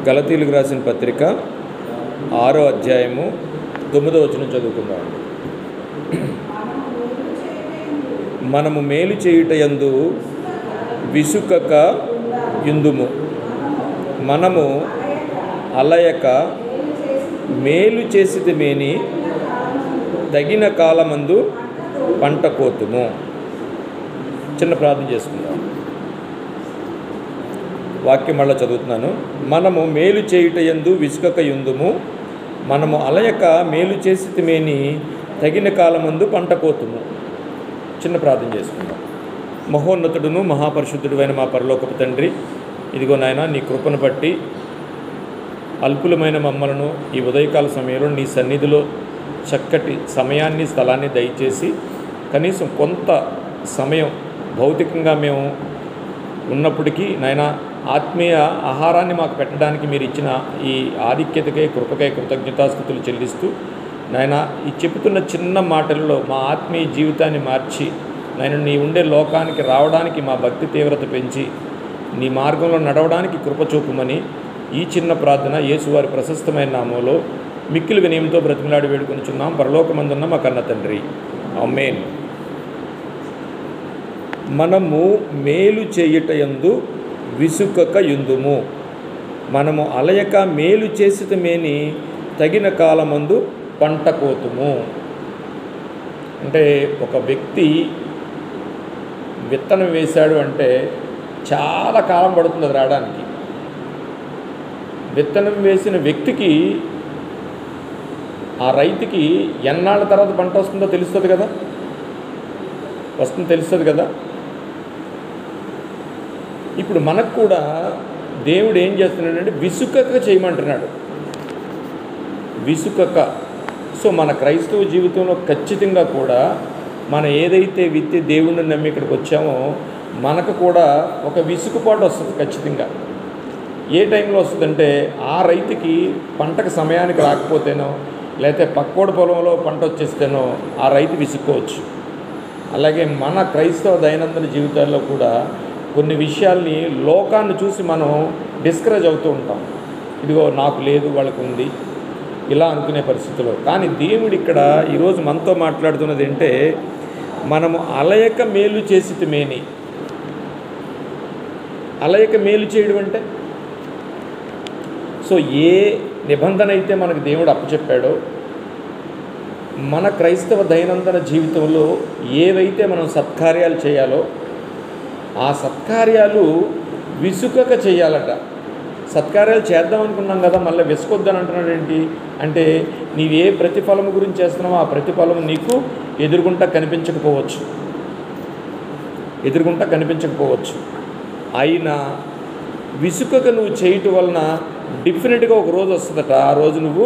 గలతీయులకు రాసిన పత్రిక 6వ అధ్యాయము 9వ వచనం చదువుకుందాం. మనము మేలు చేయుటయందు విసుకక యుందుము, మనము అలయక మేలు చేసితిమేని తగిన కాలమందు పంట కోతుము. చిన్న ప్రార్థన చేసుకుందాం. వాక్యం మళ్ళీ చదువుతున్నాను. మనము మేలు చేయుటయందు విసుకక యుందుము, మనము అలయక మేలు చేసితిమేని తగిన కాలమందు పంట కోతుము. చిన్న ప్రార్థన చేసుకుందాం. మహోన్నతుడును మహాపరిశుద్ధుడు అయిన మా పరలోకపు తండ్రి, ఇదిగో నాయన, నీ కృపను బట్టి అల్పులమైన మమ్మలను ఈ ఉదయకాల సమయంలో నీ సన్నిధిలో చక్కటి సమయాన్ని, స్థలాన్ని దయచేసి కనీసం కొంత సమయం భౌతికంగా మేము ఉన్నప్పటికీ నాయన ఆత్మీయ ఆహారాన్ని మాకు పెట్టడానికి మీరు ఇచ్చిన ఈ ఆధిక్యతకై, కృపకై కృతజ్ఞతాస్తుతులు చెల్లిస్తూ నాయన, ఈ చెబుతున్న చిన్న మాటలలో మా ఆత్మీయ జీవితాన్ని మార్చి నాయన నీ ఉండే లోకానికి రావడానికి మా భక్తి తీవ్రత పెంచి నీ మార్గంలో నడవడానికి కృప చూపుమని ఈ చిన్న ప్రార్థన యేసువారి ప్రశస్తమైన నామంలో మిక్కిలి వినయంతో బ్రతిమలాడి వేడుకొనుచున్నాం. పరలోకమందున్న మా కన్న తండ్రి, ఆమేన్. మనము మేలు చేయుటయందు విసుకక యుందుము, మనము అలయక మేలు చేసితమేని తగిన కాలమందు పంట కోతుము. అంటే ఒక వ్యక్తి విత్తనం వేశాడు అంటే చాలా కాలం పడుతుంది అది రావడానికి. విత్తనం వేసిన వ్యక్తికి, ఆ రైతుకి ఎన్నాళ్ళ తర్వాత పంట వస్తుందో తెలుస్తుంది కదా, తెలుస్తుంది కదా. ఇప్పుడు మనకు కూడా దేవుడు ఏం చేస్తున్నాడంటే విసుకక చేయమంటున్నాడు. విసుకక. సో మన క్రైస్తవ జీవితంలో ఖచ్చితంగా కూడా మనం ఏదైతే విత్తి దేవుడిని నమ్మి ఇక్కడికి వచ్చామో మనకు కూడా ఒక విసుకుపాటు వస్తుంది ఖచ్చితంగా. ఏ టైంలో వస్తుందంటే ఆ రైతుకి పంటకు సమయానికి రాకపోతేనో, లేకపోతే పక్కోడి పొలంలో పంట వచ్చేస్తేనో ఆ రైతు విసుక్కోవచ్చు. అలాగే మన క్రైస్తవ దైనందిన జీవితాల్లో కూడా కొన్ని విషయాల్ని, లోకాన్ని చూసి మనం డిస్కరేజ్ అవుతూ ఉంటాం. ఇదిగో నాకు లేదు, వాళ్ళకు ఉంది, ఇలా అనుకునే పరిస్థితిలో. కానీ దేవుడు ఇక్కడ ఈరోజు మనతో మాట్లాడుతున్నది ఏంటంటే, మనము అలయక మేలు చేసితిమేని. అలయక మేలు చేయడం అంటే, సో ఏ నిబంధన అయితే మనకు దేవుడు అప్పచెప్పాడో మన క్రైస్తవ దైనందిన జీవితంలో ఏవైతే మనం సత్కార్యాలు చేయాలో ఆ సత్కార్యాలు విసుకక చేయాలట. సత్కార్యాలు చేద్దాం అనుకున్నాం కదా, మళ్ళీ విసుకొద్దని అంటున్నాడు ఏంటి అంటే, నీవు ఏ ప్రతిఫలం గురించి చేస్తున్నావో ఆ ప్రతిఫలం నీకు ఎదురుగుంటా కనిపించకపోవచ్చు. అయినా విసుకక నువ్వు చేయటం వలన డెఫినెట్గా ఒక రోజు వస్తుందట, ఆ రోజు నువ్వు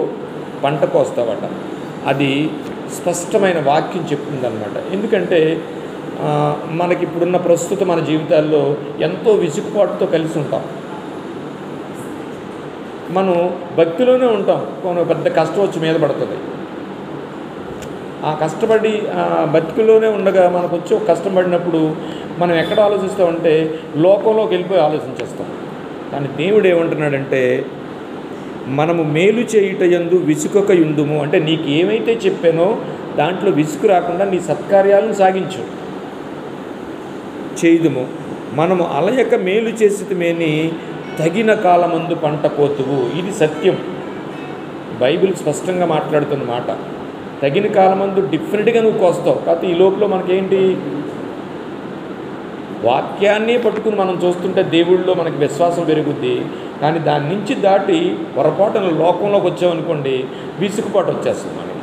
పంట కోస్తావట. అది స్పష్టమైన వాక్యం చెప్తుందన్నమాట. ఎందుకంటే మనకిప్పుడున్న ప్రస్తుత మన జీవితాల్లో ఎంతో విసుగుపాటుతో కలిసి ఉంటాం. మనం భక్తిలోనే ఉంటాం, కొన్ని పెద్ద కష్టం వచ్చి మీద పడుతుంది. ఆ కష్టపడి బతికిలోనే ఉండగా మనకు వచ్చి ఒక కష్టం పడినప్పుడు మనం ఎక్కడ ఆలోచిస్తామంటే లోకంలోకి వెళ్ళిపోయి ఆలోచించేస్తాం. కానీ దేవుడు ఏమంటున్నాడంటే, మనము మేలు చేయుటయందు విసుకక యుందుము అంటే నీకు ఏమైతే చెప్పానో దాంట్లో విసుగు రాకుండా నీ సత్కార్యాలను సాగించు, చేయుదుము. మనము అలయక మేలు చేసితిమేని తగిన కాలమందు పంట కోతువు. ఇది సత్యం. బైబిల్ స్పష్టంగా మాట్లాడుతున్న మాట. తగిన కాలమందు డెఫినెట్గా నువ్వు కోస్తావు. కాకపోతే ఈ లోపల మనకేంటి, వాక్యాన్ని పట్టుకుని మనం చూస్తుంటే దేవుళ్ళలో మనకి విశ్వాసం పెరుగుద్ది. కానీ దాని నుంచి దాటి పొరపాటున లోకంలోకి వచ్చామనుకోండి, విసుగుపాటు వచ్చేస్తుంది మనకి.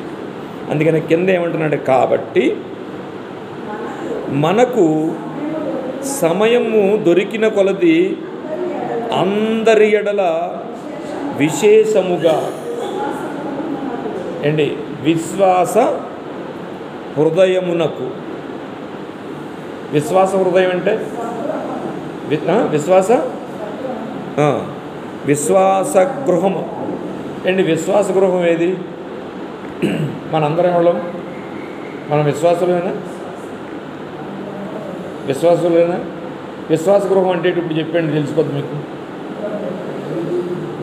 అందుకని కింద ఏమంటున్నాడు, కాబట్టి మనకు సమయము దొరికిన కొలది అందరి ఎడల విశేషముగా విశ్వాస హృదయమునకు. విశ్వాస హృదయం అంటే విశ్వాస గృహము. విశ్వాస గృహం ఏది? మనందరం వాళ్ళం మనం విశ్వాసులైనా? విశ్వాస గృహం అంటే ఇప్పుడు చెప్పండి, తెలిసిపోద్ది మీకు.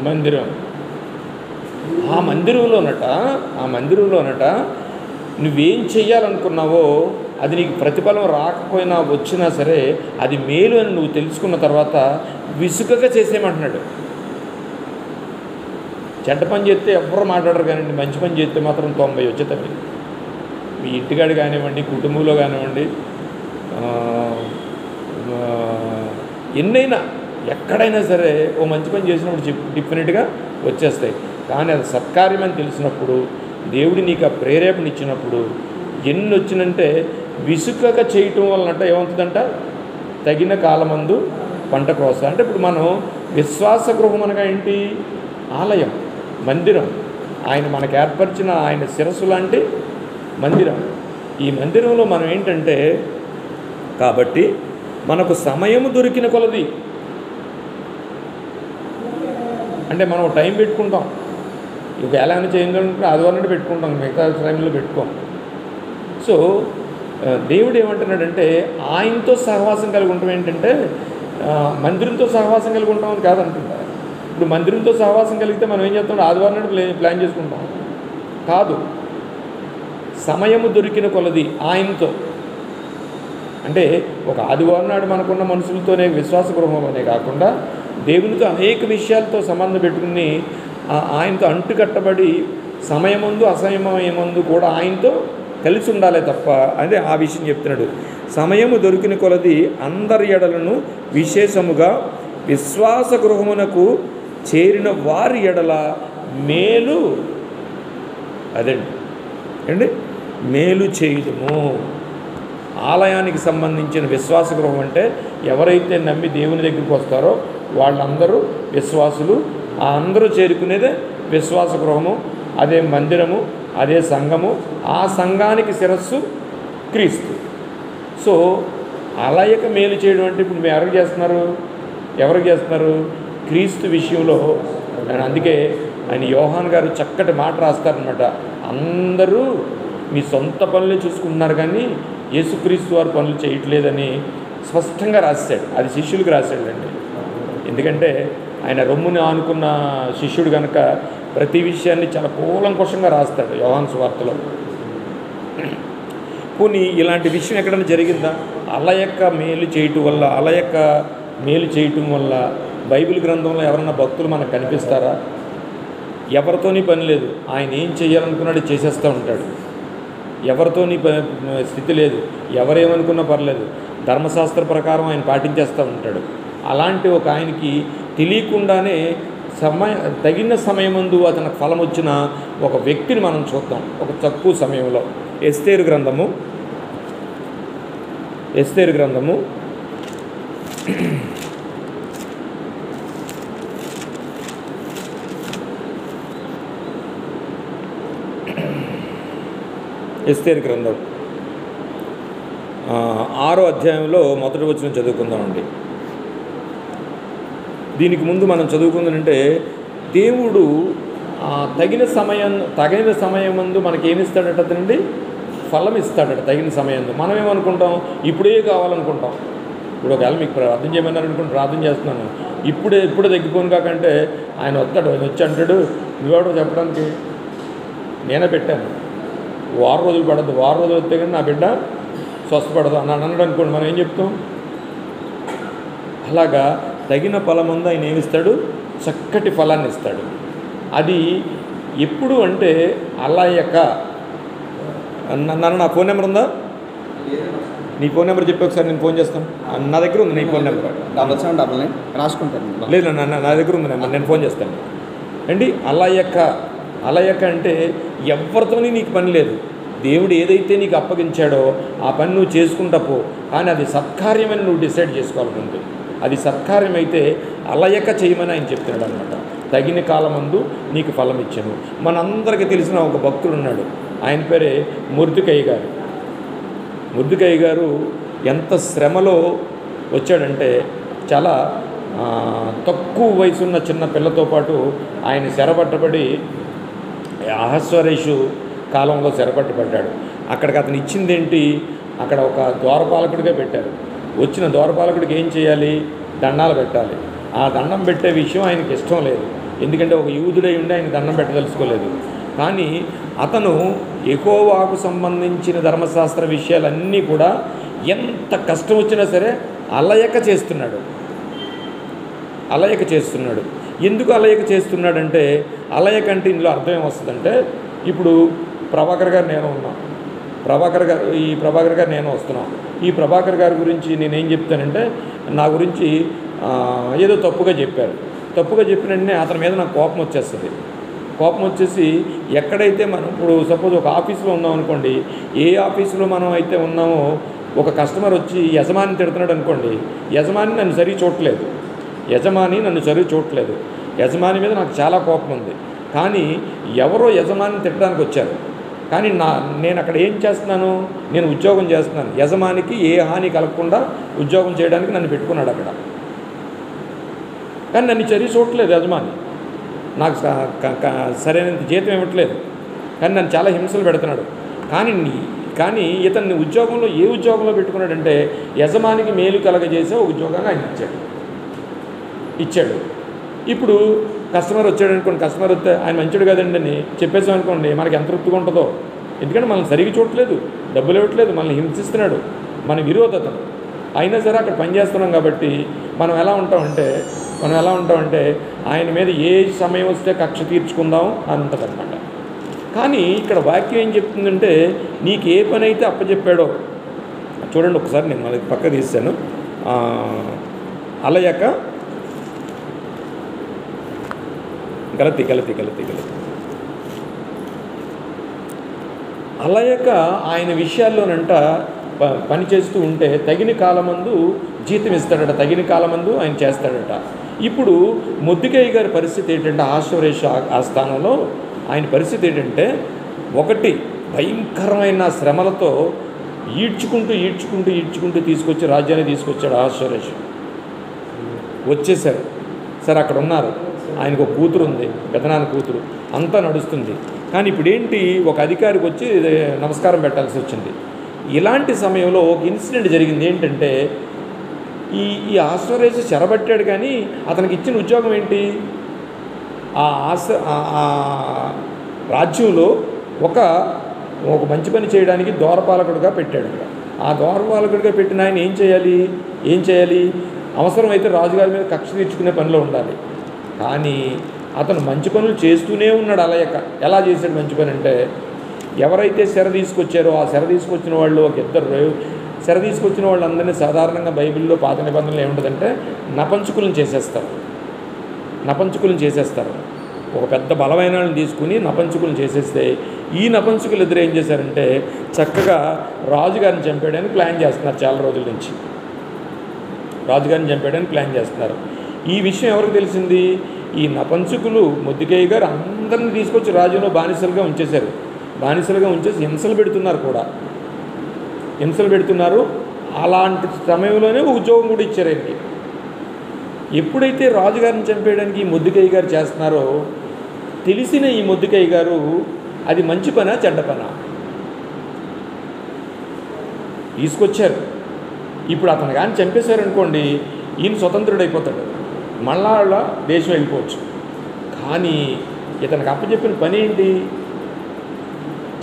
మందిరం. ఆ మందిరంలోనట నువ్వేం చెయ్యాలనుకున్నావో అది నీకు ప్రతిఫలం రాకపోయినా వచ్చినా సరే అది మేలు అని నువ్వు తెలుసుకున్న తర్వాత విసుగగా చేసేయమంటున్నాడు. చెడ్డ పని చేస్తే ఎవరు మాట్లాడరు కానివ్వండి, మంచి పని చేస్తే మాత్రం 90 వచ్చేటవి. మీ ఇంటికాడ కానివ్వండి, కుటుంబంలో కానివ్వండి, ఎన్నైనా ఎక్కడైనా సరే ఓ మంచి పని చేసినప్పుడు డెఫినెట్గా వచ్చేస్తాయి. కానీ అది సత్కార్యం అని తెలిసినప్పుడు, దేవుడు నీకు ఆ ప్రేరేపణ ఇచ్చినప్పుడు ఎన్ని వచ్చినంటే విసుకగా చేయటం వలనంట ఏమవుతుందంట, తగిన కాలమందు పంట కోస్తా. అంటే ఇప్పుడు మనం విశ్వాస గృహం అనగా ఏంటి? ఆలయం, మందిరం. ఆయన మనకు ఏర్పరిచిన ఆయన శిరస్సు లాంటి మందిరం. ఈ మందిరంలో మనం ఏంటంటే, కాబట్టి మనకు సమయం దొరికిన కొలది, అంటే మనం టైం పెట్టుకుంటాం. ఇక ఎలా చేయాలంటే ఆదివారం పెట్టుకుంటాం, మిగతా టైంలో పెట్టుకోం. సో దేవుడు ఏమంటున్నాడంటే ఆయనతో సహవాసం కలిగి ఉంటాం. ఏంటంటే మందిరంతో సహవాసం కలిగి ఉంటామని కాదంటున్నారు. ఇప్పుడు మందిరంతో సహవాసం కలిగితే మనం ఏం చేస్తాం? ఆదివారం నాడు ప్లాన్ చేసుకుంటాం కాదు. సమయము దొరికిన కొలది ఆయనతో, అంటే ఒక ఆదివారం నాడు మనకున్న మనుషులతోనే విశ్వాస గృహంలోనే కాకుండా దేవునితో అనేక విషయాలతో సంబంధం పెట్టుకుని ఆయనతో అంటుకట్టబడి సమయమందు అసమయమందు కూడా ఆయనతో కలిసి ఉండాలి తప్ప. అదే ఆ విషయం చెప్తున్నాడు. సమయము దొరికిన కొలది అందరి ఎడలను విశేషముగా విశ్వాస గృహమునకు చేరిన వారి ఎడల మేలు, అదండి మేలు చేయుదుము. ఆలయానికి సంబంధించిన విశ్వాస గృహం అంటే ఎవరైతే నమ్మి దేవుని దగ్గరికి వస్తారో వాళ్ళందరూ విశ్వాసులు. ఆ అందరూ చేరుకునేదే విశ్వాస గృహము, అదే మందిరము, అదే సంఘము. ఆ సంఘానికి శిరస్సు క్రీస్తు. సో ఆలయక మేలు చేయడం అంటే ఇప్పుడు మీరు ఎవరికి చేస్తున్నారు? క్రీస్తు విషయంలో. అందుకే ఆయన యోహాన్ గారు చక్కటి మాట రాస్తారనమాట. అందరూ మీ సొంత పనులే చూసుకుంటున్నారు కానీ యేసుక్రీస్తు వారు పనులు చేయట్లేదని స్పష్టంగా రాశాడు. అది శిష్యులకు రాశాడండి. ఎందుకంటే ఆయన రొమ్ముని ఆనుకున్న శిష్యుడు కనుక ప్రతి విషయాన్ని చాలా కూలంకుషంగా రాస్తాడు యోహాను సువార్తలో. పోనీ ఇలాంటి విషయం ఎక్కడైనా జరిగిందా? అలయక్క మేలు చేయటం వల్ల బైబిల్ గ్రంథంలో ఎవరన్నా భక్తులు మనకు కనిపిస్తారా? ఎవరితోని పని లేదు. ఆయన ఏం చేయాలనుకున్నాడు చేసేస్తూ ఉంటాడు. ఎవరితోని స్థితి లేదు. ఎవరేమనుకున్నా పర్లేదు, ధర్మశాస్త్ర ప్రకారం ఆయన పాటించేస్తూ ఉంటాడు. అలాంటి ఒక ఆయనకి తెలియకుండానే తగిన సమయమందు అతనికి ఫలం వచ్చిన ఒక వ్యక్తిని మనం చూద్దాం ఒక తక్కువ సమయంలో. ఎస్తేరు గ్రంథము 6వ అధ్యాయంలో మొదటి వచనం చదువుకుందామండి. దీనికి ముందు మనం చదువుకుందంటే దేవుడు తగిన సమయమందు మనకేమిస్తాడట అతనండి? ఫలం ఇస్తాడట తగిన సమయంలో. మనం ఏమనుకుంటాం? ఇప్పుడే కావాలనుకుంటాం. ఇప్పుడు ఒకవేళ మీకు ప్రార్థన చేయమన్నారనుకుంటే ప్రార్థన చేస్తున్నాను, ఇప్పుడే తగ్గిపోను కాకంటే ఆయన వచ్చి అంటాడు, నువ్వెవడో చెప్పడానికి నేనే పెట్టాను, వారం రోజులు పడద్దు, వారం రోజులు వస్తే కానీ నా బిడ్డ స్వస్థపడదు అన్నాడు అనుకోండి. మనం ఏం చెప్తాం? అలాగా తగిన ఫలముందు ఆయన ఏమిస్తాడు? చక్కటి ఫలాన్ని ఇస్తాడు. అది ఎప్పుడు అంటే అలయక. నా ఫోన్ నెంబర్ ఉందా? నీ ఫోన్ నెంబర్ చెప్పి ఒకసారి నేను ఫోన్ చేస్తాను. నా దగ్గర ఉంది నీ ఫోన్ నెంబర్. 7799 రాసుకుంటాను. లేదు నా దగ్గర ఉంది నెంబర్, నేను ఫోన్ చేస్తాను అండి. అలయక అంటే ఎవరితోని నీకు పని లేదు. దేవుడు ఏదైతే నీకు అప్పగించాడో ఆ పని నువ్వు చేసుకుంటా పో. కానీ అది సత్కార్యమని నువ్వు డిసైడ్ చేసుకోవాలంటే, అది సత్కార్యం అయితే అలయక చేయమని ఆయన చెప్తున్నాడు అనమాట. తగిన కాలమందు నీకు ఫలం ఇచ్చాను. మనందరికీ తెలిసిన ఒక భక్తుడు ఉన్నాడు, ఆయన పేరే మొర్దెకై గారు. మొర్దెకై గారు ఎంత శ్రమలో వచ్చాడంటే, చాలా తక్కువ వయసున్న చిన్న పిల్లతో పాటు ఆయన చెరపట్టబడి అహస్వరేషు కాలంలో చెరపట్టబడ్డాడు. అక్కడికి అతను ఇచ్చిందేంటి? అక్కడ ఒక ద్వారపాలకుడిగా పెట్టారు. వచ్చిన ద్వారపాలకుడికి ఏం చేయాలి? దండాలు పెట్టాలి. ఆ దండం పెట్టే విషయం ఆయనకి ఇష్టం లేదు. ఎందుకంటే ఒక యూదుడై ఉండి ఆయన దండం పెట్టదలుచుకోలేదు. కానీ అతను యెహోవాకు సంబంధించిన ధర్మశాస్త్ర విషయాలన్నీ కూడా ఎంత కష్టం వచ్చినా సరే అలయక చేస్తున్నాడు. ఎందుకు అలయక చేస్తున్నాడంటే, అలయక అంటే ఇందులో అర్థం ఏమొస్తుందంటే, ఇప్పుడు ప్రభాకర్ గారు నేను ఉన్నాం, ప్రభాకర్ గారు నేను వస్తున్నాం. ఈ ప్రభాకర్ గారి గురించి నేనేం చెప్తానంటే, నా గురించి ఏదో తప్పుగా చెప్పారు. తప్పుగా చెప్పిన వెంటనే అతని మీద నాకు కోపం వచ్చేస్తుంది. కోపం వచ్చేసి ఎక్కడైతే మనం ఇప్పుడు సపోజ్ ఒక ఆఫీస్లో ఉన్నాం అనుకోండి, ఏ ఆఫీసులో మనం అయితే ఉన్నామో ఒక కస్టమర్ వచ్చి యజమాని తిడుతున్నాడు అనుకోండి, యజమాని నన్ను సరిగా చూడట్లేదు. యజమాని మీద నాకు చాలా కోపం ఉంది. కానీ ఎవరో యజమాని తిట్టడానికి వచ్చారు. కానీ నేను అక్కడ ఏం చేస్తున్నాను, నేను ఉద్యోగం చేస్తున్నాను. యజమానికి ఏ హాని కలగకుండా ఉద్యోగం చేయడానికి నన్ను పెట్టుకున్నాడు అక్కడ. కానీ నన్ను చర్య చూడట్లేదు యజమాని, నాకు సరైన జీతం ఇవ్వట్లేదు, కానీ నన్ను చాలా హింసలు పెడుతున్నాడు. కానీ ఇతన్ని ఏ ఉద్యోగంలో పెట్టుకున్నాడంటే, యజమానికి మేలు కలగజేసే ఒక ఉద్యోగంగా ఆయన ఇచ్చాడు. ఇప్పుడు కస్టమర్ వచ్చాడు అనుకోండి, కస్టమర్ వస్తే ఆయన మంచిడు కదండి అని చెప్పేసాం అనుకోండి, మనకి ఎంత తృప్తిగా ఉంటుందో. ఎందుకంటే మనల్ని సరిగ్గా చూడట్లేదు, డబ్బులు ఇవ్వట్లేదు, మనల్ని హింసిస్తున్నాడు, మన విరోధత. అయినా సరే అక్కడ పనిచేస్తున్నాం కాబట్టి మనం ఎలా ఉంటామంటే ఆయన మీద ఏ సమయం వస్తే కక్ష తీర్చుకుందాం అని ఉంటుందన్నమాట. కానీ ఇక్కడ వాక్యం ఏం చెప్తుందంటే, నీకు ఏ పని అయితే అప్పచెప్పాడో చూడండి ఒకసారి, నేను మళ్ళీ పక్క తీశాను. అలయక గలతి అలయక ఆయన విషయాల్లోనంట పని చేస్తూ ఉంటే తగిన కాలమందు జీతం ఇస్తాడట, తగిన కాలమందు ఆయన చేస్తాడట. ఇప్పుడు మొర్దెకై గారి పరిస్థితి ఏంటంటే, అహష్వేరోషు ఆ స్థానంలో ఆయన పరిస్థితి ఏంటంటే, ఒకటి భయంకరమైన శ్రమలతో ఈడ్చుకుంటూ తీసుకొచ్చి రాజ్యాన్ని తీసుకొచ్చాడు అహష్వేరోషు. వచ్చేసారు సరే, అక్కడ ఉన్నారు. ఆయనకు ఒక కూతురు ఉంది, పెదనాన్న కూతురు, అంతా నడుస్తుంది. కానీ ఇప్పుడు ఏంటి, ఒక అధికారికి వచ్చి నమస్కారం పెట్టాల్సి వచ్చింది. ఇలాంటి సమయంలో ఒక ఇన్సిడెంట్ జరిగింది. ఏంటంటే, ఈ అహష్వేరోషు చెరబట్టాడు, కానీ అతనికి ఇచ్చిన ఉద్యోగం ఏంటి, ఆ రాజ్యంలో ఒక మంచి పని చేయడానికి ద్వారపాలకుడిగా పెట్టాడు. ఆ ద్వారపాలకుడిగా పెట్టిన ఆయన ఏం చేయాలి, అవసరమైతే రాజుగారి మీద కక్ష తీర్చుకునే పనిలో ఉండాలి. కానీ అతను మంచి పనులు చేస్తూనే ఉన్నాడు అలయక. ఎలా చేశాడు మంచి పని అంటే, ఎవరైతే శర తీసుకొచ్చారో ఆ శర తీసుకొచ్చిన వాళ్ళు ఒక ఇద్దరు శర తీసుకొచ్చిన వాళ్ళందరినీ సాధారణంగా బైబిల్లో పాత నిబంధనలు ఏముంటుందంటే నపంచుకులను చేసేస్తారు. ఒక పెద్ద బలమైన వాళ్ళని తీసుకుని నపంచుకులను చేసేస్తే, ఈ నపంచుకులు ఇద్దరు ఏం చేశారంటే చక్కగా రాజుగారిని చంపేయడానికి ప్లాన్ చేస్తున్నారు. చాలా రోజుల నుంచి రాజుగారిని చంపేయడానికి ప్లాన్ చేస్తున్నారు. ఈ విషయం ఎవరికి తెలిసింది, ఈ నపంచుకులు మొర్దెకై గారు అందరిని తీసుకొచ్చి రాజులో బానిసలుగా ఉంచేసి హింసలు పెడుతున్నారు. అలాంటి సమయంలోనే ఉద్యోగం కూడా ఇచ్చారు ఆయనకి. ఎప్పుడైతే రాజుగారిని చంపేయడానికి ఈ మొర్దెకై గారు చేస్తున్నారో తెలిసిన ఈ మొర్దెకై గారు అది మంచి పనా చెడ్డ పనా తీసుకొచ్చారు. ఇప్పుడు అతను కానీ చంపేశారనుకోండి, ఈయన స్వతంత్రుడైపోతాడు, మళ్ళా దేశం వెళ్ళిపోవచ్చు. కానీ ఇతనికి అప్పచెప్పిన పని ఏంటి,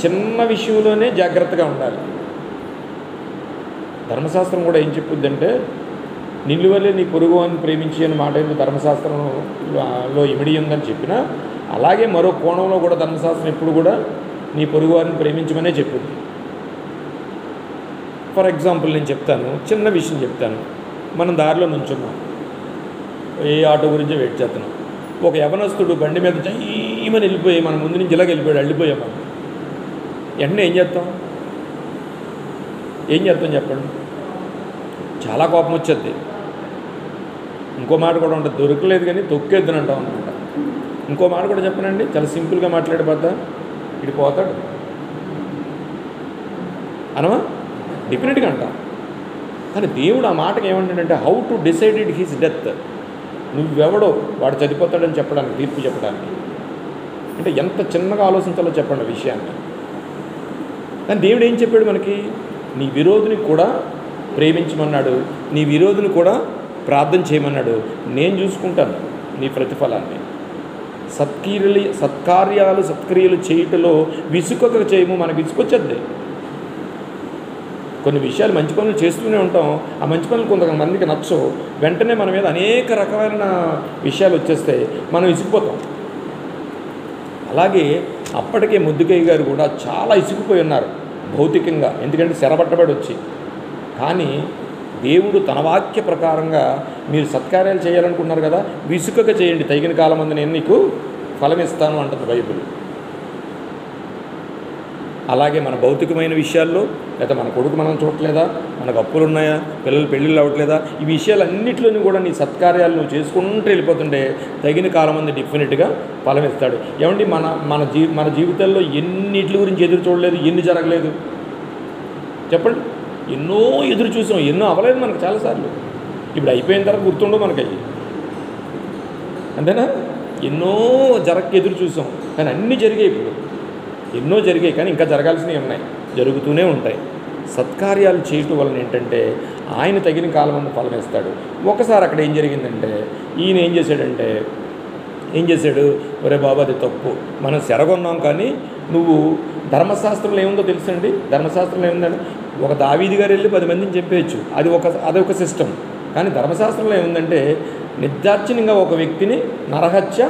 చిన్న విషయంలోనే జాగ్రత్తగా ఉండాలి. ధర్మశాస్త్రం కూడా ఏం చెప్పుద్దంటే, నిన్ను వల్లే నీ పొరుగు అని ప్రేమించి అని మాట ఏంటో ధర్మశాస్త్రంలో ఇమిడి ఉందని చెప్పినా, అలాగే మరో కోణంలో కూడా ధర్మశాస్త్రం ఎప్పుడు కూడా నీ పొరుగు వారిని ప్రేమించమనే చెప్పుద్ది. ఫర్ ఎగ్జాంపుల్ నేను చెప్తాను, చిన్న విషయం చెప్తాను. మనం దారిలో నుంచున్నాం, ఏ ఆటో గురించి వెయిట్ చేస్తున్నాం. ఒక యవనస్తుడు బండి మీద జైమని వెళ్ళిపోయి మన ముందు నుంచి ఇలాగ వెళ్ళిపోయాం. మనం వెంటనే ఏం చేస్తాం చెప్పండి, చాలా కోపం వచ్చేది. ఇంకో మాట కూడా ఉంటుంది, దొరకలేదు కానీ తొక్కేద్దని అంటాం అనమాట. ఇంకో మాట కూడా చెప్పనండి, చాలా సింపుల్గా మాట్లాడిపోతా ఇడిపోతాడు అనమా, డెఫినెట్గా అంటాం. కానీ దేవుడు ఆ మాటకి ఏమంటాడంటే, how to decided his death, నువ్వెవడో వాడు చనిపోతాడని చెప్పడానికి, తీర్పు చెప్పడానికి. అంటే ఎంత చిన్నగా ఆలోచించాలో చెప్పండి విషయాన్ని. కానీ దేవుడు ఏం చెప్పాడు మనకి, నీ విరోధిని కూడా ప్రేమించమన్నాడు, నీ విరోధిని కూడా ప్రార్థన చేయమన్నాడు, నేను చూసుకుంటాను నీ ప్రతిఫలాన్ని. సత్క్రియలు చేయుటలో విసుకక చేయము. మనకు విసుకొచ్చేద్ది. కొన్ని విషయాలు మంచి పనులు చేస్తూనే ఉంటాం. ఆ మంచి పనులు కొంతమందికి నచ్చవు. వెంటనే మన మీద అనేక రకమైన విషయాలు వచ్చేస్తే మనం విసిగిపోతాం. అలాగే అప్పటికే ముద్దుకయ్య గారు కూడా చాలా ఇసుకుపోయి ఉన్నారు భౌతికంగా, ఎందుకంటే శరబట్టబడి వచ్చి. కానీ దేవుడు తన వాక్య ప్రకారంగా మీరు సత్కార్యాలు చేయాలనుకున్నారు కదా, విసుకక చేయండి, తగిన కాలం అందు నేను నీకు ఫలమిస్తాను అంటుంది బైబిల్. అలాగే మన భౌతికమైన విషయాల్లో, లేదా మన కొడుకు మనం చూడట్లేదా, మనకు అప్పులు ఉన్నాయా, పిల్లలు పెళ్ళిళ్ళు అవ్వట్లేదా, ఈ విషయాలన్నింటిలోనూ కూడా నీ సత్కార్యాలు నువ్వు చేసుకుంటూ వెళ్ళిపోతుంటే తగిన కాలం అందు డెఫినెట్గా ఫలం ఇస్తాడు. ఏమండి, మన జీవితాల్లో ఎన్నిటి గురించి ఎదురు చూడలేదు, ఎన్ని జరగలేదు చెప్పండి. ఎన్నో ఎదురు చూసాం, ఎన్నో అవ్వలేదు మనకు చాలాసార్లు. ఇప్పుడు అయిపోయిన తర్వాత గుర్తుండవు మనకి అవి, అంతేనా? ఎన్నో ఎదురు చూసాం, కానీ అన్నీ జరిగాయి. ఇప్పుడు ఎన్నో జరిగాయి, కానీ ఇంకా జరగాల్సినవి ఉన్నాయి, జరుగుతూనే ఉంటాయి. సత్కార్యాలు చేయటం వలన ఏంటంటే ఆయన తగిన కాలం అందు ఫలం ఇస్తాడు. ఒకసారి అక్కడ ఏం జరిగిందంటే, ఈయన ఏం చేశాడు, ఒరే బాబు అది తప్పు, మనం సెరగొన్నాం, కానీ నువ్వు ధర్మశాస్త్రంలో ఏముందో తెలుసండి. ధర్మశాస్త్రంలో ఏముందండి, ఒక దావీది గారు వెళ్ళి 10 మందిని చెప్పేయచ్చు, అదొక సిస్టమ్. కానీ ధర్మశాస్త్రంలో ఏముందంటే నిర్దాక్షిణ్యంగా ఒక వ్యక్తిని నరహత్య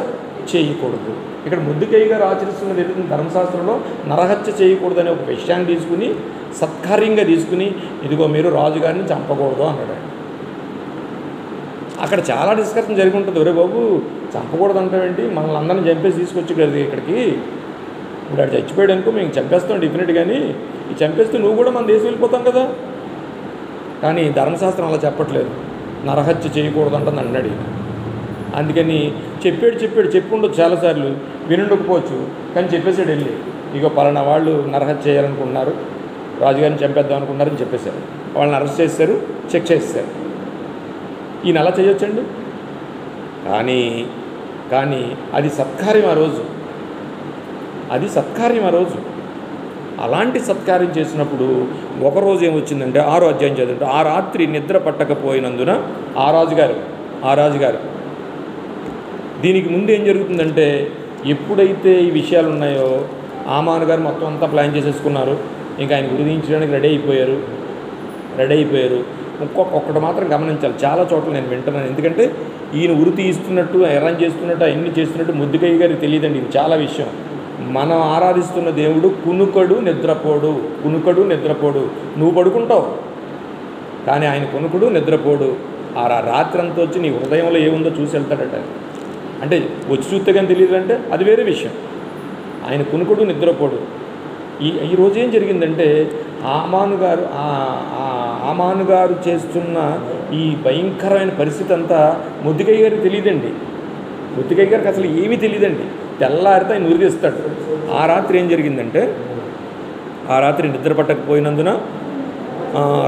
చేయకూడదు. ఇక్కడ ముద్దుకయ్య గారు ఆచరిస్తున్నది ఏంటంటే ధర్మశాస్త్రంలో నరహత్య చేయకూడదనే ఒక విషయాన్ని తీసుకుని సత్కార్యంగా తీసుకుని, ఇదిగో మీరు రాజుగారిని చంపకూడదు అన్నాడు. అక్కడ చాలా డిస్కషన్ జరిగి ఉంటుంది. ఒరే బాబు, చంపకూడదు అంటావేంటి, మనల్ని అందరిని చంపేసి తీసుకొచ్చి కదా ఇక్కడికి, ఇప్పుడు అటు చచ్చిపోయాడు అనుకో, మేము చంపేస్తాం డెఫినెట్, కానీ ఈ చంపేస్తే నువ్వు కూడా మన దేశం వెళ్ళిపోతాం కదా. కానీ ధర్మశాస్త్రం అలా చెప్పట్లేదు, నరహత్య చేయకూడదు అంటుంది అన్నాడు. అందుకని చెప్పుండొచ్చు చాలాసార్లు, వినుండకపోవచ్చు, కానీ చెప్పేసాడు వెళ్ళి, ఇగో పలానా వాళ్ళు నరహత్య చేయాలనుకుంటున్నారు, రాజుగారిని చంపేద్దాం అనుకున్నారని చెప్పేశారు. వాళ్ళని అరెస్ట్ చేశారు, చెక్ చేశారు. ఈయన అలా చేయొచ్చండి. కానీ అది సత్కార్యం ఆ రోజు, అలాంటి సత్కార్యం చేసినప్పుడు ఒకరోజు ఏమొచ్చిందంటే 6వ అధ్యాయం చదివితే, ఆ రాత్రి నిద్ర పట్టకపోయినందున ఆ రాజుగారు దీనికి ముందు ఏం జరుగుతుందంటే, ఎప్పుడైతే ఈ విషయాలు ఉన్నాయో ఆమాను గారు మొత్తం అంతా ప్లాన్ చేసేసుకున్నారు, ఇంకా ఆయన గురించడానికి రెడీ అయిపోయారు. ఒక్కటి మాత్రం గమనించాలి, చాలా చోట్ల నేను వింటున్నాను, ఎందుకంటే ఈయన ఉరి తీస్తున్నట్టు, అరేంజ్ చేస్తున్నట్టు, అవన్నీ చేస్తున్నట్టు ముద్దుకయ్య గారికి తెలియదండి. ఇది చాలా విషయం. మనం ఆరాధిస్తున్న దేవుడు కునుకడు నిద్రపోడు. నువ్వు పడుకుంటావు, కానీ ఆయన కునుకుడు నిద్రపోడు. ఆ రాత్రి అంతా వచ్చి నీ హృదయంలో ఏముందో చూసి వెళ్తాడట. అంటే వచ్చి చూస్తే కానీ తెలియదు అంటే అది వేరే విషయం. ఆయన కునుకుడు నిద్రపోడు. ఈరోజు ఏం జరిగిందంటే, ఆమాను గారు చేస్తున్న ఈ భయంకరమైన పరిస్థితి అంతా ముద్దుకయ్య గారికి తెలియదండి. ముద్దుకయ్య గారికి అసలు ఏమీ తెలియదండి. తెల్లారితే ఆయన ఉరిదీస్తాడు. ఆ రాత్రి ఏం జరిగిందంటే, ఆ రాత్రి నిద్ర పట్టకపోయినందున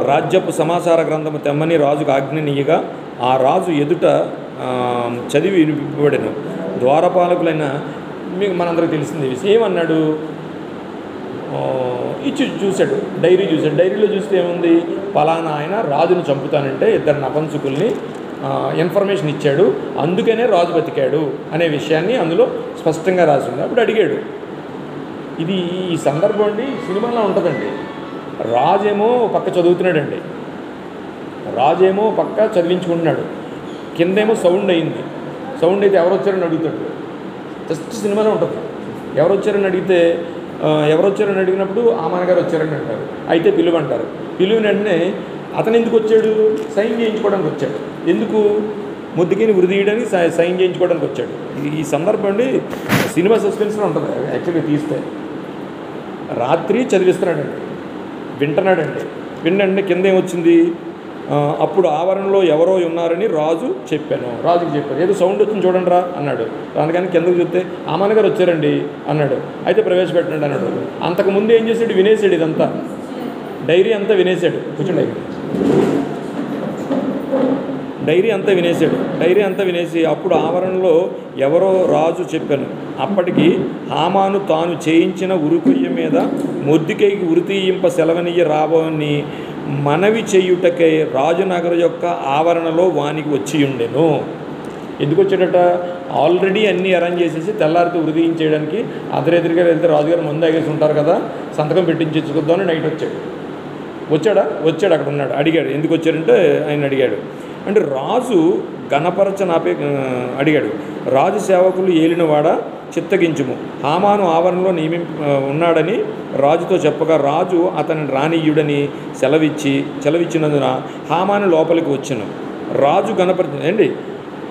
రాజ్యపు సమాచార గ్రంథము తెమ్మని రాజుకు ఆజ్ఞనీయగా, ఆ రాజు ఎదుట చదివి వినిపింపబడెను. ద్వారపాలకులైన మీకు మనందరికీ తెలిసింది విషయం. ఏమన్నాడు, చూశాడు, డైరీలో చూస్తే ఏముంది, పలానా ఆయన రాజును చంపుతానంటే 2 నపంసకుల్ని ఇన్ఫర్మేషన్ ఇచ్చాడు, అందుకనే రాజు బతికాడు అనే విషయాన్ని అందులో స్పష్టంగా రాసింది. అప్పుడు అడిగాడు. ఇది ఈ సందర్భం అండి సినిమాలో ఉంటుందండి. రాజేమో పక్క చదువుతున్నాడండి, రాజేమో పక్క చదివించుకుంటున్నాడు, కిందేమో సౌండ్ అయింది. సౌండ్ అయితే ఎవరు వచ్చారని అడుగుతాడు. జస్ట్ సినిమాలో ఉంటుంది. ఎవరు వచ్చారని అడిగినప్పుడు ఆమాన్ గారు వచ్చారని అంటారు. అయితే పిలువంటారు. పిలువని వెంటనే అతను ఎందుకు వచ్చాడు, సైన్ చేయించుకోవడానికి వచ్చాడు. ఎందుకు, ముద్దుకిని ఉరి తీయడానికి సైన్ చేయించుకోవడానికి వచ్చాడు. ఈ సందర్భం అండి సినిమా సస్పెన్స్లో ఉంటుంది యాక్చువల్గా తీస్తే. రాత్రి చదివిస్తున్నాడండి, వింటున్నాడండి. విన్నండి కింద ఏమొచ్చింది, అప్పుడు ఆవరణలో ఎవరో ఉన్నారని రాజుకి చెప్పారు. ఏదో సౌండ్ వచ్చింది చూడండి రా అన్నాడు. అందుకని కిందకు చూస్తే ఆమాన్ గారు వచ్చారండి అన్నాడు. అయితే ప్రవేశపెట్టండి అన్నాడు. అంతకుముందు ఏం చేశాడు, వినేసాడు, ఇదంతా డైరీ అంతా వినేసాడు. కూర్చోండి. డైరీ అంతా వినేసి అప్పుడు ఆవరణలో ఎవరో రాజు చెప్పాను. అప్పటికి హామాను తాను చేయించిన ఉరికొయ్య మీద మొద్దుకైకి ఉరి తీయింప సెలవనీయ రాబోని మనవి చేయుటకై రాజునగర్ యొక్క ఆవరణలో వానికి వచ్చి ఉండెను. ఎందుకు వచ్చాడట? ఆల్రెడీ అన్నీ అరేంజ్ చేసేసి తెల్లారితో ఉరిదీయించేయడానికి అర్ధరాత్రిగా వెళ్తే రాజుగారు ముందు ఆగేసి ఉంటారు కదా, సంతకం పెట్టించేసుకుందామని నైట్ వచ్చాడు అక్కడ ఉన్నాడు. అడిగాడు, ఎందుకు వచ్చాడంటే ఆయన అడిగాడు. అంటే రాజు అడిగాడు, రాజు సేవకులు ఏలినవాడ చిత్తగించుము, హామాను ఆవరణలో ఉన్నాడని రాజుతో చెప్పగా రాజు అతని రానీయుడని సెలవిచ్చినందున హామాను లోపలికి వచ్చెను. రాజు గణపరిచింది.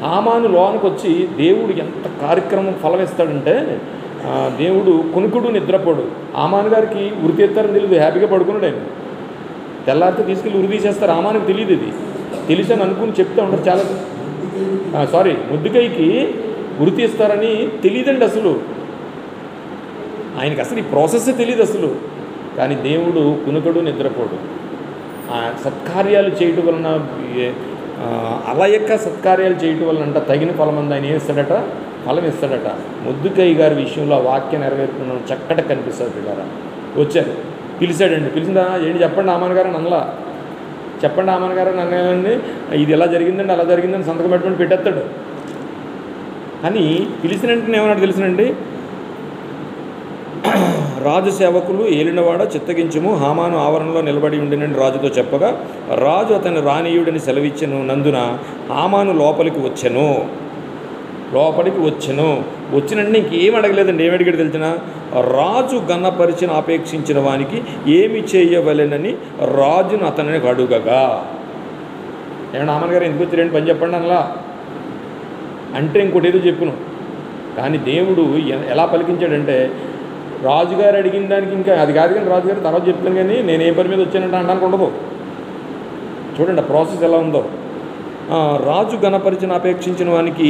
హామాను లోనికి వచ్చి దేవుడు ఎంత కార్యక్రమం ఫలమిస్తాడంటే, దేవుడు కునుకుడు నిద్రపోడు. హామాను గారికి ఉరి తీస్తారని తెలియదు, హ్యాపీగా పడుకున్నాడు. ఆయన తెల్లారితో తీసుకెళ్ళి ఉరి తీసేస్తారు. హామానుకి తెలియదు, ఇది తెలిసని అనుకుని చెప్తూ ఉంటారు చాలా. ముద్దుకైకి ఉరి తీస్తారని తెలియదండి అసలు, ఆయనకి అసలు ఈ ప్రాసెస్సే తెలియదు అసలు. కానీ దేవుడు కునుకడు నిద్రపోడు. సత్కార్యాలు చేయటం వలన, అలయక్క సత్కార్యాలు చేయటం వలన తగిన ఫలమంది ఆయన ఏమిస్తాడట? ఫలం ఇస్తాడట. ముద్దుకై గారి విషయంలో ఆ వాక్యం నెరవేరుతున్నాం చక్కట కనిపిస్తుంది కదా. వచ్చారు, పిలిచాడండి. పిలిచిందా? ఏంటి చెప్పండి హామాను గారు నన్నలా చెప్పండి, హామాను గారు నన్నండి, ఇది ఎలా జరిగిందండి అలా జరిగిందని సంతకం పెట్టుకుని పెట్టేస్తాడు. అని పిలిచిన వెంటనే ఏమన్నాడు తెలిసినండి, రాజు సేవకులు ఏలినవాడ చిత్తగించుము, హామాను ఆవరణలో నిలబడి ఉండినని రాజుతో చెప్పగా రాజు అతని రానీయుడని సెలవిచ్చెను. నందున హామాను లోపలికి వచ్చెను. వచ్చినంటే ఇంకేం అడగలేదండి. ఏమి అడిగాడు తెలిసిన? రాజు గణపరిచిన అపేక్షించిన వానికి ఏమి చేయవలెనని రాజును అతనిని అడుగగా, ఏమన్నా హామాను గారు ఎందుకు వచ్చి 2 పని చెప్పండి అనలా అంటే ఇంకోటి ఏదో చెప్పును. కానీ దేవుడు ఎలా పలికించాడంటే, రాజుగారు అడిగిన దానికి ఇంకా అది కాదు, కానీ రాజుగారు తర్వాత చెప్తాను, కానీ నేను ఏ పని మీద వచ్చానంటే అనడానికి ఉండదు. చూడండి ఆ ప్రాసెస్ ఎలా ఉందో. రాజు గణపరిచిన అపేక్షించిన వానికి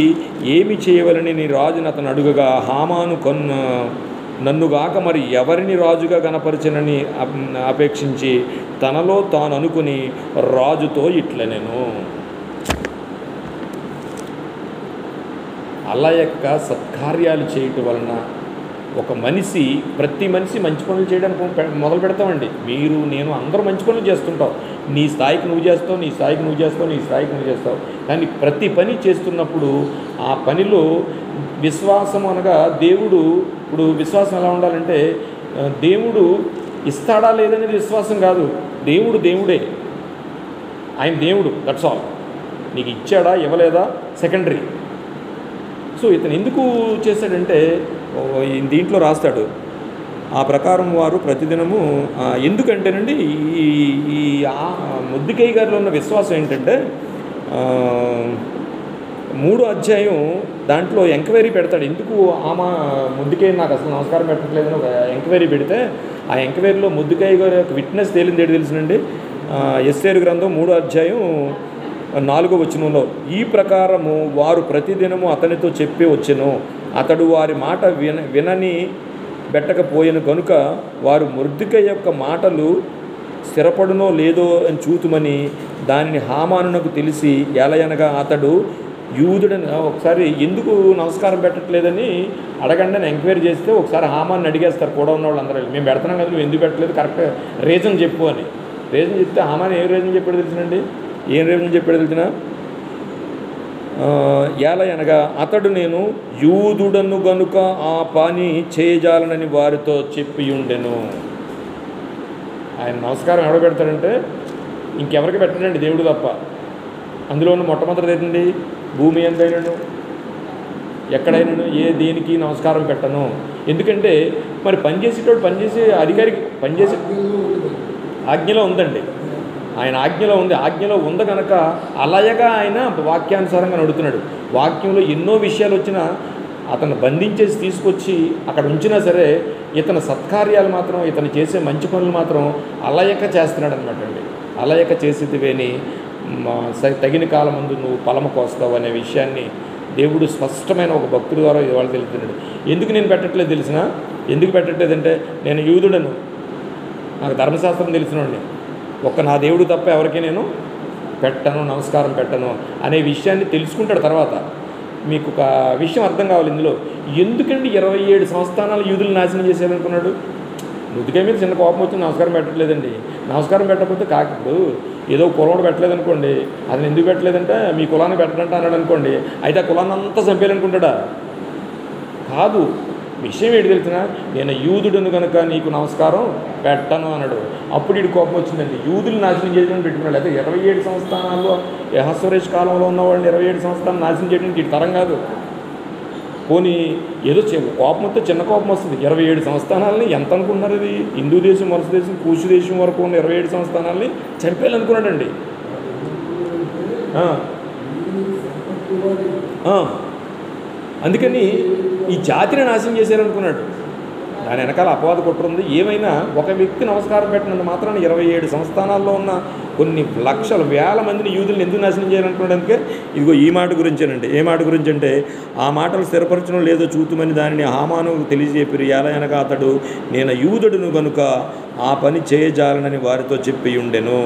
ఏమి చేయవలని నీ రాజుని అతను అడుగగా, హామాను నన్నుగాక మరి ఎవరిని రాజుగా గణపరిచినని అపేక్షించి తనలో తాను అనుకుని రాజుతో ఇట్లనెను. అలయక్క సత్కార్యాలు చేయటం వలన ఒక మనిషి, ప్రతి మనిషి మంచి పనులు చేయడానికి మొదలు పెడతామండి. మీరు, నేను అందరూ మంచి పనులు చేస్తుంటాం. నీ స్థాయికి నువ్వు చేస్తావు, నీ స్థాయికి నువ్వు చేస్తావు, నీ స్థాయికి నువ్వు చేస్తావు. కానీ ప్రతి పని చేస్తున్నప్పుడు ఆ పనిలో విశ్వాసం అనగా దేవుడు, ఇప్పుడు విశ్వాసం ఎలా ఉండాలంటే, దేవుడు ఇస్తాడా లేదనేది విశ్వాసం కాదు. దేవుడే, ఆయన దేవుడు, దట్స్ ఆల్. నీకు ఇచ్చాడా ఇవ్వలేదా సెకండరీ. సో ఇతను ఎందుకు చేశాడంటే, దీంట్లో రాస్తాడు, ఆ ప్రకారం వారు ప్రతిదినము, ఎందుకంటేనండి ఈ ముద్దుకై గారిలో ఉన్న విశ్వాసం ఏంటంటే, 3వ అధ్యాయం దాంట్లో ఎంక్వైరీ పెడతాడు. ఎందుకు ముద్దుకై నాకు అసలు నమస్కారం పెట్టట్లేదని ఒక ఎంక్వైరీ పెడితే, ఆ ఎంక్వైరీలో ముద్దుకై గారి యొక్క విట్నెస్ తేలింది ఏంటి తెలుసునండి? ఎస్తేరు గ్రంథం 3వ అధ్యాయం 4వ వచనంలో, ఈ ప్రకారము వారు ప్రతిదినము అతనితో చెప్పి వచ్చెను, అతడు వారి మాట వినని బెట్టకపోయిన కనుక వారు మొర్దెకై యొక్క మాటలు స్థిరపడునో లేదో అని చూతుమని దానిని హామానునకు తెలిసి, ఎలయనగా అతడు యూదుడని. ఒకసారి ఎందుకు నమస్కారం పెట్టట్లేదని అడగండి అని ఎంక్వైరీ చేస్తే ఒకసారి హామాన్ని అడిగేస్తారు కూడా ఉన్న వాళ్ళందరూ, మేము పెడుతున్నాం కదా, నువ్వు ఎందుకు పెట్టలేదు, కరెక్ట్ రీజన్ చెప్పు అని. రీజన్ చెప్తే హామాన్ ఏం రీజన్ చెప్పాడు తెలిసినండి? ఏం రీజన్ చెప్పాడు తెలిసిన? ఎలయనగా అతడు నేను యూదుడను గనుక ఆ పని చేయజాలనని వారితో చెప్పి ఉండెను. ఆయన నమస్కారం ఎవడ పెడతాడంటే ఇంకెవరికి పెట్టడండి, దేవుడు తప్ప. అందులోనూ మొట్టమొదటి ఏంటండి, భూమి ఎంతైనాను ఎక్కడైనాను దేనికి నమస్కారం పెట్టను. ఎందుకంటే మరి పనిచేసేటోడు, పనిచేసే అధికారికి పనిచేసే ఆజ్ఞలో ఉందండి, ఆయన ఆజ్ఞలో ఉంది. ఆజ్ఞలో ఉంది కనుక అలయగా ఆయన వాక్యానుసారంగా నడుతున్నాడు. వాక్యంలో ఎన్నో విషయాలు వచ్చినా అతను బంధించేసి తీసుకొచ్చి అక్కడ ఉంచినా సరే, ఇతని సత్కార్యాలు మాత్రం, ఇతను చేసే మంచి పనులు మాత్రం అలయక చేస్తున్నాడు అనమాట అండి. అలయక చేసేదివేని తగిన కాలం ముందు నువ్వు ఫలము కోస్తావు అనే విషయాన్ని దేవుడు స్పష్టమైన ఒక భక్తుడి ద్వారా ఇవాళ తెలుపుతున్నాడు. ఎందుకు నేను పెట్టట్లేదు తెలిసిన? ఎందుకు పెట్టట్లేదంటే, నేను యూదుడను, నాకు ధర్మశాస్త్రం తెలిసినండి, ఒక్క నా దేవుడు తప్ప ఎవరికి నేను పెట్టను, నమస్కారం పెట్టను అనే విషయాన్ని తెలుసుకుంటాడు. తర్వాత మీకు ఒక విషయం అర్థం కావాలి ఇందులో. ఎందుకండి 27 సంస్థానాలు యూదులు నాశనం చేసేయాలనుకున్నాడు? ముద్దుకై మీద చిన్న కోపం వచ్చి నమస్కారం పెట్టట్లేదండి. నమస్కారం పెట్టకపోతే ఇప్పుడు ఏదో కులవాడు పెట్టలేదనుకోండి, అతను ఎందుకు పెట్టలేదంటే మీ కులాన్ని పెట్టడంటే అన్నాడు అనుకోండి, అయితే ఆ కులాన్ని అంతా చంపేయాలనుకుంటాడా? కాదు. విషయం ఏంటి తెలిసిన, నేను యూదుడును కనుక నీకు నమస్కారం పెట్టను అన్నాడు. అప్పుడు వీడి కోపం వచ్చిందండి. యూదులు నాశనం చేయడం పెట్టుకున్నాడు. అయితే 27 సంస్థానాల్లో అహస్వరేష్ కాలంలో ఉన్న వాళ్ళని 27 సంస్థానం నాశనం చేయడానికి ఇది తరం కాదు. పోనీ ఏదో కోపం వస్తే చిన్న కోపం వస్తుంది. 27 సంస్థానాలని ఎంత అనుకున్నారు? ఇది హిందూ దేశం, వరుస దేశం, కూషు దేశం వరకు ఉన్న 27 సంస్థానాలని చంపేయాలనుకున్నాడండి. అందుకని ఈ జాతిని నాశనం చేశారనుకున్నాడు. దాని వెనకాల అపవాద కుట్ర ఏమైనా ఒక వ్యక్తి నమస్కారం పెట్టినంత మాత్రాన 27 సంస్థానాల్లో ఉన్న కొన్ని లక్షల వేల మందిని యూదులను ఎందుకు నాశనం చేయాలనుకున్నాడంటే ఇదిగో ఈ మాట గురించేనండి. ఏ మాట గురించి అంటే, ఆ మాటలు స్థిరపరచడం లేదో చూతుమని దానిని హామాను తెలియజేపిరి. ఎలా అనగా అతడు నేను యూదుడును కనుక ఆ పని చేయజాలనని వారితో చెప్పి ఉండెను.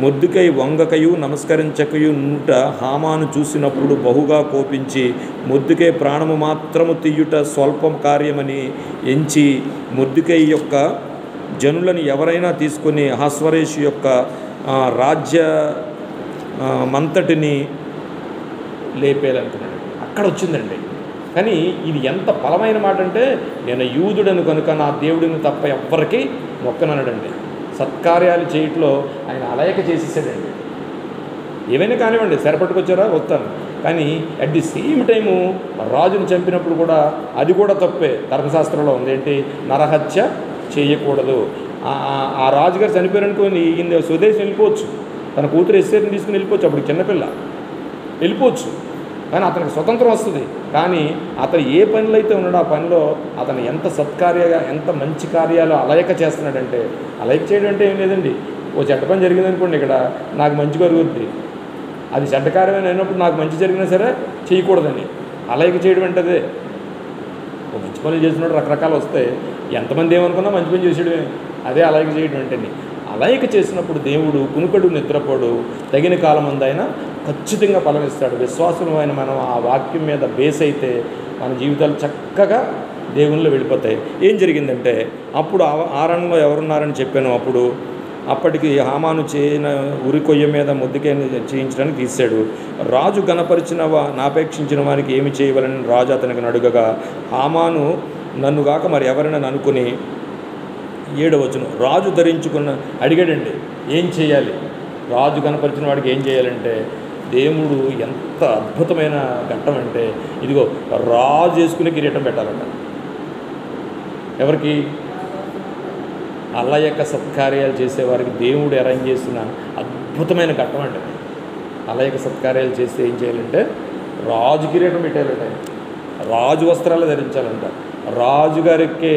మొర్దెకై వంగకయు నమస్కరించకయు నుంట హామాను చూసినప్పుడు బహుగా కోపించి మొర్దెకై ప్రాణము మాత్రము తీయుట స్వల్పం కార్యమని ఎంచి మొర్దెకై యొక్క జనులను ఎవరైనా తీసుకొని అహస్వరేషు యొక్క రాజ్య మంతటిని లేపేయాలనుకున్నాడు. అక్కడ వచ్చిందండి. కానీ ఇది ఎంత బలమైన మాట అంటే, నేను యూదుడను కనుక నా దేవుడిని తప్ప ఎవ్వరికీ మొక్కనన్నాడండి. సత్కార్యాలు చేయట్లో ఆయన అలయక చేసేసాడండి. ఏమైనా కానివ్వండి, సరిపట్టుకొచ్చారా వస్తాను, కానీ అట్ ది సేమ్ టైము రాజును చంపినప్పుడు కూడా అది కూడా తప్పే. ధర్మశాస్త్రంలో ఉంది ఏంటి, నరహత్య చేయకూడదు. ఆ రాజుగారు చనిపోయారనుకోని ఈయన స్వదేశం వెళ్ళిపోవచ్చు, తన కూతురు ఎస్సేర్ని తీసుకుని వెళ్ళిపోవచ్చు, అప్పుడు చిన్నపిల్ల వెళ్ళిపోవచ్చు, కానీ అతనికి స్వతంత్రం వస్తుంది. కానీ అతను ఏ పనిలో అయితే ఉన్నాడో ఆ పనిలో అతను ఎంత ఎంత మంచి కార్యాలు అలయక చేస్తున్నాడంటే, అలయక చేయడం అంటే ఏం లేదండి, ఓ చెడ్డ పని జరిగిందనుకోండి, ఇక్కడ నాకు మంచి కలుగుద్ది, అది చెడ్డ కార్యమైన అయినప్పుడు నాకు మంచి జరిగినా సరే చేయకూడదని అలయక చేయడం అంటే అదే. ఓ మంచి పనులు చేసినప్పుడు రకరకాలు వస్తాయి, ఎంతమంది ఏమనుకున్నా మంచి పని చేసేయడమే, అదే అలయక చేయడం అంటే. అలయక చేసినప్పుడు దేవుడు కునుకడు నిద్రపోడు, తగిన కాలం ఆయన ఖచ్చితంగా ఫలమిస్తాడు. విశ్వాసమైన మనం ఆ వాక్యం మీద బేస్ అయితే మన జీవితాలు చక్కగా దేవునిలో వెళ్ళిపోతాయి. ఏం జరిగిందంటే, అప్పుడు ఆరణ్యంలో ఎవరున్నారని చెప్పాను. అప్పటికి హామాను ఉరి కొయ్య మీద మొర్దెకై చేయించడానికి తీశాడు. రాజు గణపరిచిన నాపేక్షించిన వారికి ఏమి చేయవలని రాజు అతనికి అడుగగా, హామాను నన్ను గాక మరి ఎవరైనా అనుకుని 7వ వచనం రాజు అడిగాడండి ఏం చేయాలి. రాజు కనపరిచిన వాడికి ఏం చేయాలంటే, దేవుడు ఎంత అద్భుతమైన ఘట్టం అంటే, ఇదిగో రాజు వేసుకునే కిరీటం పెట్టాలంట. ఎవరికి? అలయక సత్కార్యాలు చేసేవారికి దేవుడు అరేంజ్ చేసిన అద్భుతమైన ఘట్టం అంటే. అలయక సత్కార్యాలు చేస్తే ఏం చేయాలంటే, రాజు కిరీటం పెట్టాలంట, రాజు వస్త్రాలు ధరించాలంట, రాజుగారికి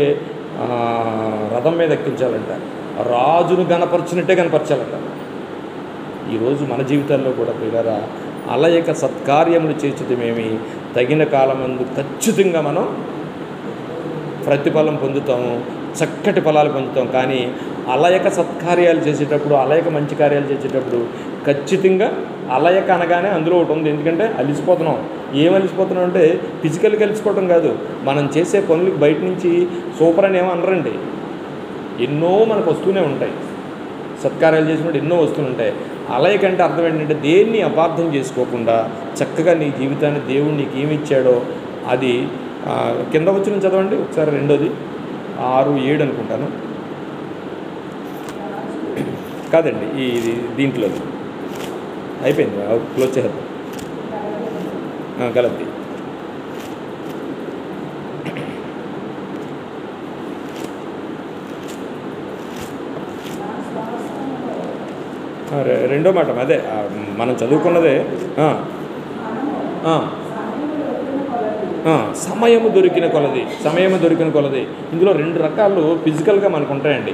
రథం మీద ఎక్కించాలంట, రాజును గణపరిచినట్టే కనపరచాలంట. ఈరోజు మన జీవితాల్లో కూడా పిల్లరా అలయక సత్కార్యములు చేర్చడమేమి తగిన కాలమందు ఖచ్చితంగా మనం ప్రతిఫలం పొందుతాము, చక్కటి ఫలాలు పొందుతాం. కానీ అలయక సత్కార్యాలు చేసేటప్పుడు, అలయక మంచి కార్యాలు చేసేటప్పుడు ఖచ్చితంగా అలయక అనగానే అందులో ఒకటి ఉంది. ఎందుకంటే అలిసిపోతున్నాం. ఏం అలిసిపోతున్నాం అంటే ఫిజికల్గా అలిసిపోవడం కాదు, మనం చేసే పనులకు బయట నుంచి సూపర్ అని ఏమో అనరండి, ఎన్నో మనకు వస్తూనే ఉంటాయి. సత్కార్యాలు చేసినప్పుడు ఎన్నో వస్తూనే ఉంటాయి. అలయక అంటే అర్థం ఏంటంటే, దేన్ని అపార్థం చేసుకోకుండా చక్కగా నీ జీవితాన్ని దేవుడు నీకు ఏమి ఇచ్చాడో అది కింద వచ్చిన చదవండి ఒకసారి, రెండోది 6-7 అనుకుంటాను, కాదండి ఇది దీంట్లో అయిపోయింది, క్లోజ్ చేద్దాం. గలతి రెండో మాట అదే మనం చదువుకున్నదే. సమయము దొరికిన కొలది. ఇందులో 2 రకాలు ఫిజికల్గా మనకు ఉంటాయండి.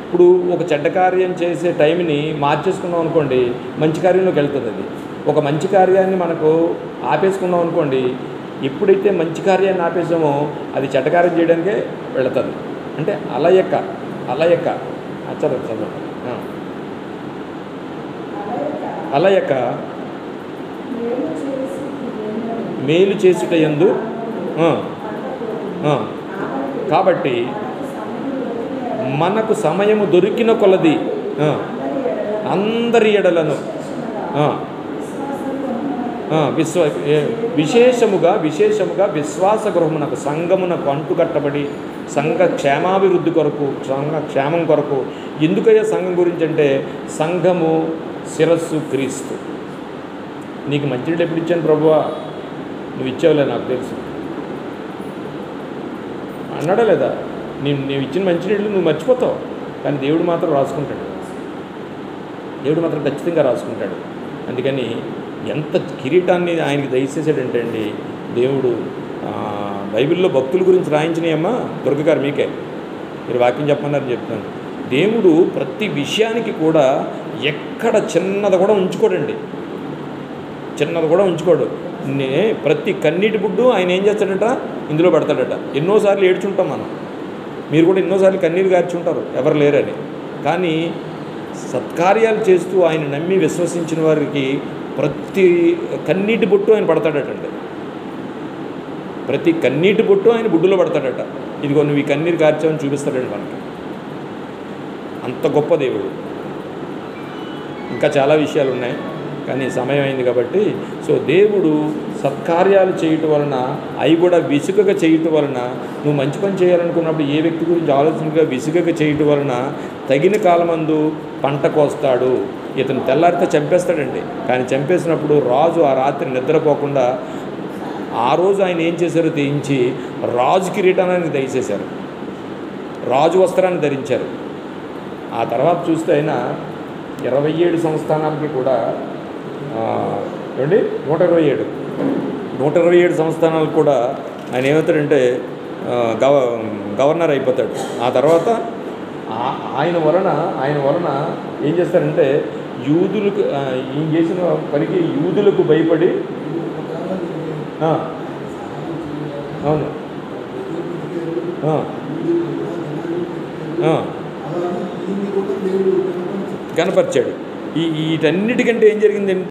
ఇప్పుడు ఒక చెడ్డ కార్యం చేసే టైంని మార్చేసుకున్నాం అనుకోండి, మంచి కార్యంలోకి వెళ్తుంది. అది ఒక మంచి కార్యాన్ని మనకు ఆపేసుకున్నాం అనుకోండి, ఎప్పుడైతే మంచి కార్యాన్ని ఆపేసామో అది చెడ్డ కార్యం చేయడానికే వెళుతుంది. అంటే అలయక చదవండి. అలయక మేలు చేయుట యందు కాబట్టి మనకు సమయము దొరికిన కొలది అందరి ఎడలను విశేషముగా విశ్వాస గృహమునకు సంఘమునకు అంటుకట్టబడి సంఘ క్షేమాభివృద్ధి కొరకు, సంఘ క్షేమం కొరకు. ఎందుకయ్యా సంఘం గురించి అంటే, సంఘము శిరస్సు క్రీస్తు. నీకు మంచినీళ్ళు ఎప్పుడు ఇచ్చాను ప్రభువా? నువ్వు ఇచ్చావులే, నాకు తెలుసు అన్నాడా లేదా? నీవు ఇచ్చిన మంచినీళ్ళు నువ్వు మర్చిపోతావు, కానీ దేవుడు మాత్రం రాసుకుంటాడు. దేవుడు మాత్రం ఖచ్చితంగా రాసుకుంటాడు. అందుకని ఎంత కిరీటాన్ని ఆయనకి దయచేసాడంటే అండి దేవుడు. బైబిల్లో భక్తుల గురించి రాయించినాయమ్మా దుర్గగారు, మీకే మీరు వాక్యం చెప్పమన్నారని చెప్తాను. దేవుడు ప్రతి విషయానికి కూడా ఎక్కడ చిన్నది కూడా ఉంచుకోడండి, చిన్నది కూడా ఉంచుకోడు. ప్రతి కన్నీటి బుడ్డు ఆయన ఏం చేస్తాడట, ఇందులో పెడతాడట. ఎన్నోసార్లు ఏడ్చుంటాం మనం, మీరు కూడా ఎన్నోసార్లు కన్నీరు గార్చుంటారు ఎవరు లేరని. కానీ సత్కార్యాలు చేస్తూ ఆయన నమ్మి విశ్వసించిన వారికి ప్రతి కన్నీటి బొట్టు ఆయన పడతాడటండి. ప్రతి కన్నీటి బొట్టు ఆయన బుడ్డులో పడతాడట. ఇదిగో నువ్వు ఈ కన్నీరు కార్చావని చూపిస్తాడండి మనకి. అంత గొప్ప దేవుడు. ఇంకా చాలా విషయాలు ఉన్నాయి, కానీ సమయం అయింది కాబట్టి. సో దేవుడు సత్కార్యాలు చేయటం వలన, అవి కూడా విసుగగా చేయటం వలన, నువ్వు మంచి పని చేయాలనుకున్నప్పుడు ఏ వ్యక్తి గురించి ఆలోచనగా విసుగగా చేయటం వలన తగిన కాలమందు పంట కోస్తాడు. ఇతను తెల్లారితో చంపేస్తాడండి. కానీ చంపేసినప్పుడు రాజు ఆ రాత్రి నిద్రపోకుండా ఆ రోజు ఆయన ఏం చేశారో తెయించి రాజు కిరీటాన్ని దయచేశారు, రాజు వస్త్రాన్ని ధరించారు. ఆ తర్వాత చూస్తే ఆయన 27 సంస్థానాలకి కూడా ఏమండి 127 సంస్థానాలకు కూడా ఆయన ఏమవుతాడంటే గవర్నర్ అయిపోతాడు. ఆ తర్వాత ఆయన వలన ఏం చేస్తారంటే యూదులకు, ఈయన చేసిన పనికి యూదులకు భయపడి, అవును కనపరిచాడు. వీటన్నిటికంటే ఏం జరిగిందంటే